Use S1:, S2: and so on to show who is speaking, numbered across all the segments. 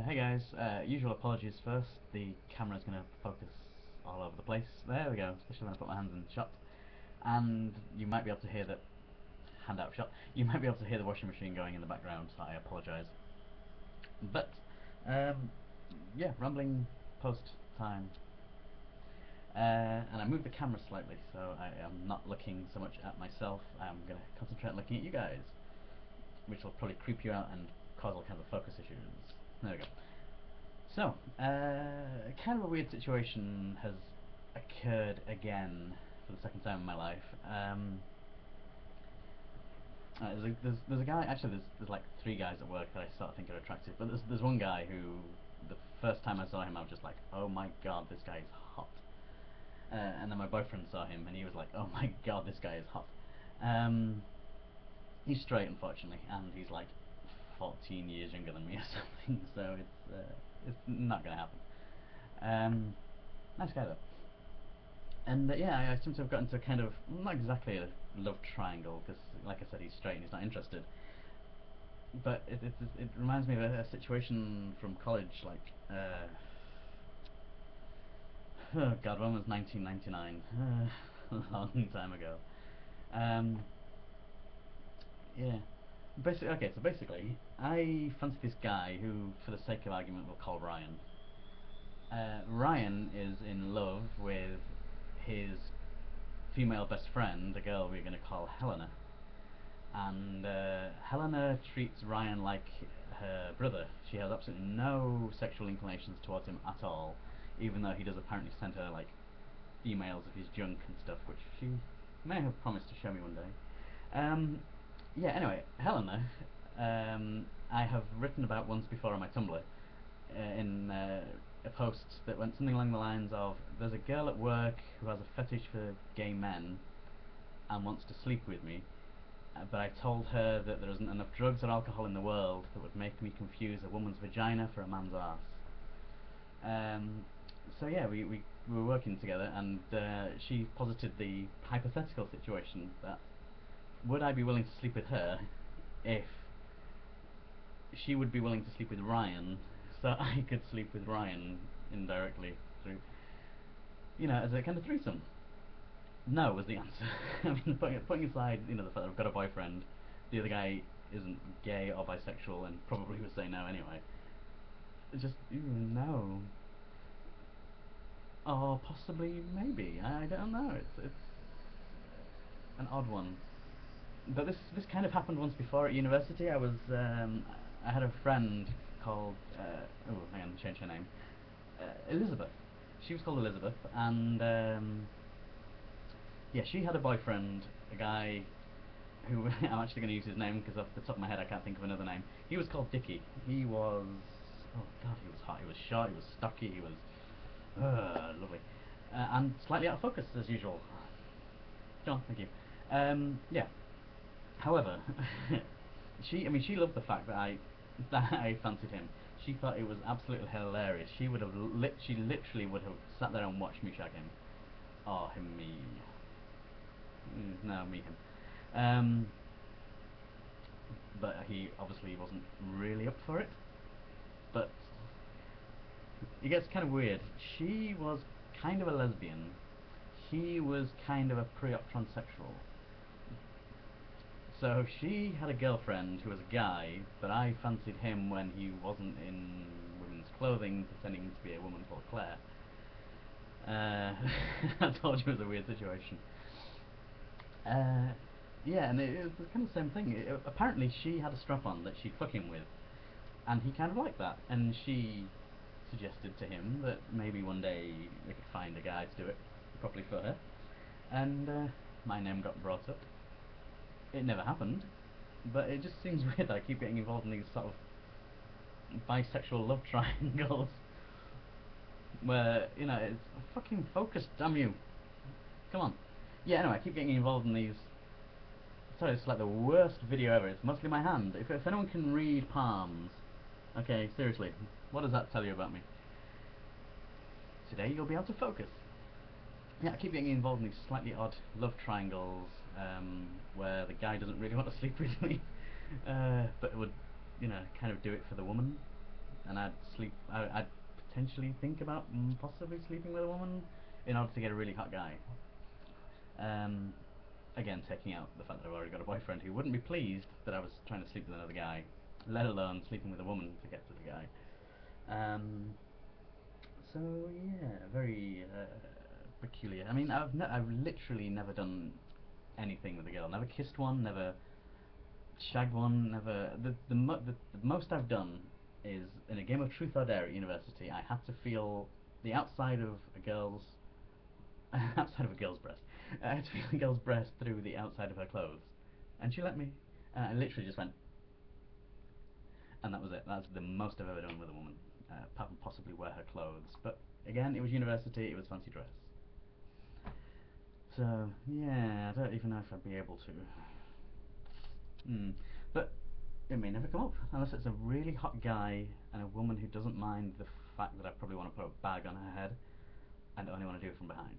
S1: Hey guys, usual apologies first. The camera's going to focus all over the place. There we go, especially when I put my hands in shot. And you might be able to hear the hand out of shot. You might be able to hear the washing machine going in the background, so I apologise. But yeah, rambling post time. And I moved the camera slightly, so I am not looking so much at myself. I'm going to concentrate on looking at you guys, which will probably creep you out and cause all kinds of focus issues. There we go. So, kind of a weird situation has occurred again for the second time in my life. There's a guy, actually there's like three guys at work that I sort of think are attractive, but there's one guy who, the first time I saw him I was just like, oh my god, this guy is hot. And then my boyfriend saw him and he was like, oh my god, this guy is hot. He's straight, unfortunately, and he's like 14 years younger than me or something, so it's not gonna happen. Nice guy though. And yeah, I seem to have gotten to kind of, not exactly a love triangle, because like I said, he's straight and he's not interested. But it reminds me of a situation from college, like, oh god, when was 1999? A long time ago. Yeah. So basically, I fancy this guy who, for the sake of argument, we'll call Ryan. Ryan is in love with his female best friend, a girl we're going to call Helena. And Helena treats Ryan like her brother. She has absolutely no sexual inclinations towards him at all, even though he does apparently send her like emails of his junk and stuff, which she may have promised to show me one day. Yeah, anyway, Helena, I have written about once before on my Tumblr, in a post that went something along the lines of, there's a girl at work who has a fetish for gay men and wants to sleep with me, but I told her that there isn't enough drugs or alcohol in the world that would make me confuse a woman's vagina for a man's arse. So yeah, we were working together, and she posited the hypothetical situation that would I be willing to sleep with her if she would be willing to sleep with Ryan, so I could sleep with Ryan indirectly through, as a kind of threesome. No was the answer. I mean, putting aside, the fact that I've got a boyfriend, the other guy isn't gay or bisexual and probably would say no anyway. It's just, no. Or possibly, maybe. I don't know. It's an odd one. But this kind of happened once before at university. I had a friend called oh, hang on, change her name. Elizabeth. She was called Elizabeth, and yeah, she had a boyfriend, a guy who I'm actually going to use his name because off the top of my head I can't think of another name. He was called Dickie. He was, oh god, he was hot. He was short. He was stocky. He was lovely, and slightly out of focus as usual. John, thank you. Yeah. However, she loved the fact that I fancied him. She thought it was absolutely hilarious. She literally would have sat there and watched me shag him. Oh, him, me. No, me, him. But he obviously wasn't really up for it. But it gets kind of weird. She was kind of a lesbian. He was kind of a pre-op transsexual. So she had a girlfriend who was a guy, but I fancied him when he wasn't in women's clothing, pretending to be a woman called Claire. I told you it was a weird situation. Yeah, and it was kind of the same thing. Apparently she had a strap-on that she'd fuck him with, and he kind of liked that, and she suggested to him that maybe one day they could find a guy to do it properly for her, and my name got brought up. It never happened, but it just seems weird that I keep getting involved in these sort of bisexual love triangles where, it's fucking focused, damn you. Come on. Yeah, anyway, I keep getting involved in these. Sorry, it's like the worst video ever. It's mostly my hand. If anyone can read palms, okay, seriously, what does that tell you about me? Today you'll be able to focus. Yeah, I keep getting involved in these slightly odd love triangles, where the guy doesn't really want to sleep with me, but would, kind of do it for the woman. and I'd potentially think about possibly sleeping with a woman in order to get a really hot guy. Um, Again, taking out the fact that I've already got a boyfriend who wouldn't be pleased that I was trying to sleep with another guy, let alone sleeping with a woman to get to the guy. Um, so yeah, very peculiar. I mean, I've literally never done anything with a girl. Never kissed one. Never shagged one. Never. The most I've done is in a game of Truth or Dare at university. I had to feel the outside of a girl's outside of a girl's breast. I had to feel a girl's breast through the outside of her clothes, and she let me. I literally just went, and that was it. That's the most I've ever done with a woman, apart from possibly wear her clothes. But again, it was university. It was fancy dress. So yeah, I don't even know if I'd be able to. But it may never come up unless it's a really hot guy and a woman who doesn't mind the fact that I probably want to put a bag on her head and only want to do it from behind.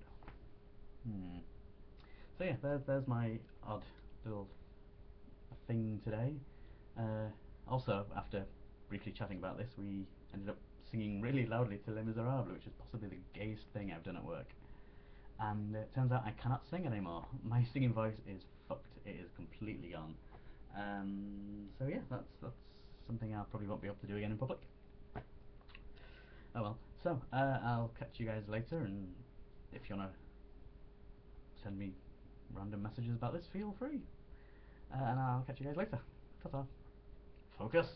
S1: Hmm. So yeah, there's my odd little thing today. Also, after briefly chatting about this, we ended up singing really loudly to Les Miserables, which is possibly the gayest thing I've done at work. And it turns out I cannot sing anymore. My singing voice is fucked. It is completely gone. So yeah, that's something I probably won't be able to do again in public. Oh well. So I'll catch you guys later, and if you wanna send me random messages about this, feel free. And I'll catch you guys later. Ta-ta. Focus.